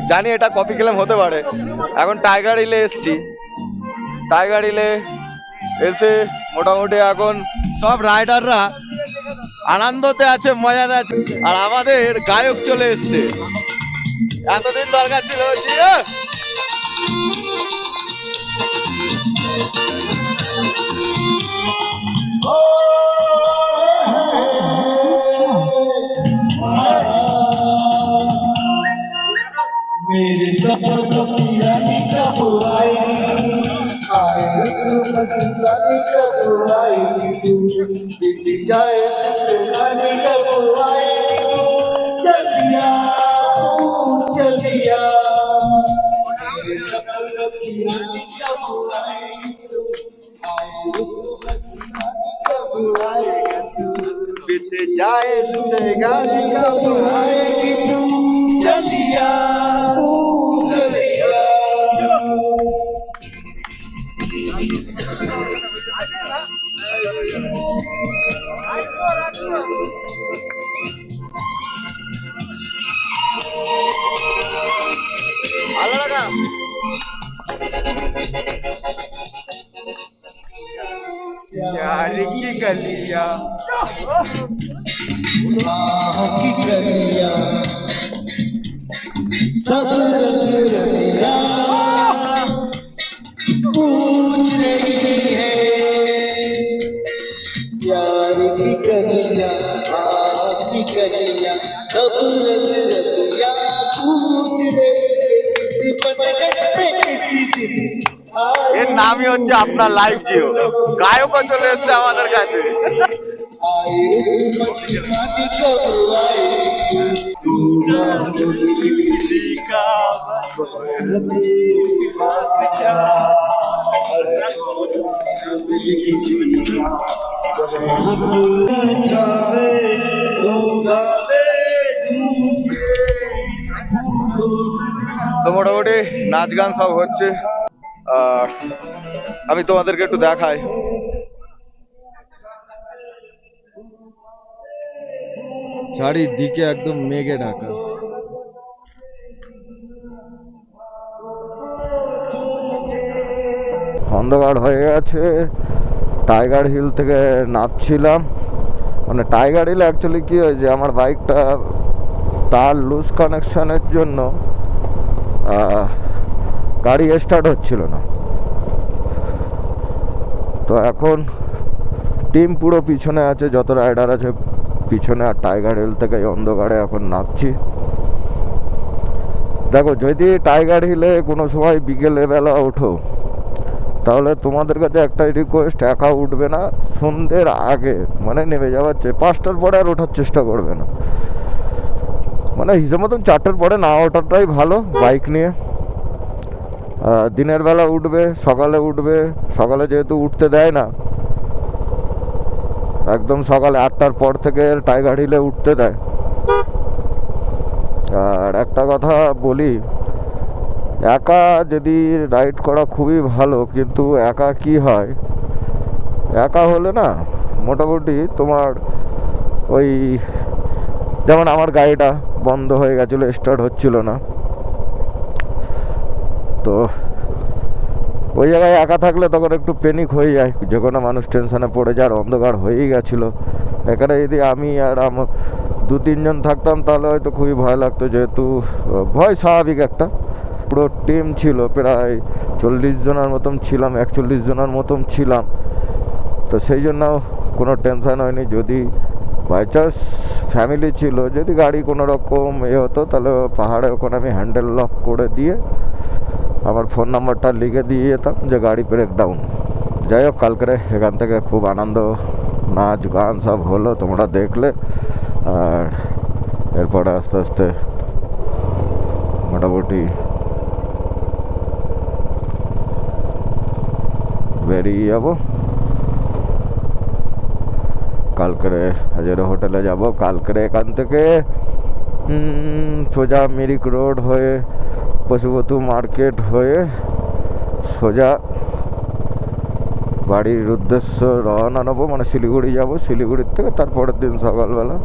জানি এটা copy claim হতে পারে। এখন টাইগার হিলে এসছি, টাইগার হিলে এসে মোটামুটি এখন সব রাইডাররা আনন্দতে আছে, মজাতে আছে, আর আমাদের গায়ক চলে এসছে। এতদিন দরকার ছিল। मेरे सपनों की रानी कब आएगी, आए बस रानी कब आएगी, बीत जाए रानी कब आएगी, चलिया चलिया, मेरे सपनों की रानी कब आएगी, आए बस रानी कब आएगी, बीत जाए रानी कब आएगी, चलिया चलिया। यार की गलिया की गलिया सब रंग रंगिया पूछ रही है, प्यार की गलिया की गलिया सब रंग रंगिया पूछ रही है, किसी दिन এর নামই হচ্ছে আপনার লাইভ জিও। গায়কও চলে এসছে আমাদের কাছে। তো মোটামুটি নাচ গান সব হচ্ছে, আর আমি তোমাদেরকে একটু দেখাই। চারিদিকে একদম মেঘে ঢাকা। অন্ধকার হয়ে গেছে। টাইগার হিল থেকে নামছিলাম, মানে টাইগার হিল অ্যাকচুয়ালি কি হয়েছে, আমার বাইকটা তার লুজ কানেকশনের জন্য গাড়ি স্টার্ট হচ্ছিল না। তো এখন টিম পুরো পিছনে আছে, যত রাইডার আছে পিছনে, আর টাইগার হিল থেকে অন্ধকারে এখন নামছি। দেখো, যদি টাইগার হিলে কোনো সময় বিকেলের বেলা ওঠো, তাহলে তোমাদের কাছে একটাই রিকোয়েস্ট, একা উঠবে না সন্ধ্যের আগে, মানে নেমে যাওয়ার 5টার পরে আর ওঠার চেষ্টা করবে না, মানে হিসেব মতন 4টার পরে না ওঠাটাই ভালো বাইক নিয়ে। দিনের বেলা উঠবে, সকালে উঠবে, সকালে যেহেতু উঠতে দেয় না, একদম সকালে 8টার পর থেকে টাইগার হিলে উঠতে দেয়। আর একটা কথা বলি, একা যদি রাইড করা খুবই ভালো, কিন্তু একা কি হয়, একা হলে না মোটামুটি তোমার ওই, যেমন আমার গাড়িটা বন্ধ হয়ে গেছিলো, স্টার্ট হচ্ছিল না, তো ওই জায়গায় একা থাকলে তখন একটু প্যানিক হয়ে যায়, যে কোনো মানুষ টেনশনে পড়ে যায়, আর অন্ধকার হয়েই গেছিলো। এখানে যদি আমি আর আমার 2-3 জন থাকতাম তাহলে হয়তো খুবই ভয় লাগতো, যেহেতু ভয় স্বাভাবিক একটা। পুরো টিম ছিল, প্রায় 40 জনের মতন ছিলাম, 41 জনের মতন ছিলাম, তো সেই জন্য কোনো টেনশন হয়নি। যদি বাই চান্স ফ্যামিলি ছিল, যদি গাড়ি কোনো রকম হতো, তাহলে পাহাড়ে ওখানে আমি হ্যান্ডেল লক করে দিয়ে আমার ফোন নাম্বারটা লিখে দিয়ে যেতাম যে গাড়ি ব্রেকডাউন। যাই হোক, কালকে এখান থেকে খুব আনন্দ, নাচ গান সব হলো, তোমরা দেখলে। আর এরপরে আস্তে আস্তে মোটামুটি বেরিয়ে যাবো। কালকে হাজারো হোটেলে যাব। কালকে এখান থেকে সোজা মিরিক রোড হয়ে পশুপতি মার্কেট হয়ে সোজা বাড়ির উদ্দেশ্য রওনা নেবো, মানে শিলিগুড়ি যাব, শিলিগুড়ির থেকে তারপরের দিন সকালবেলা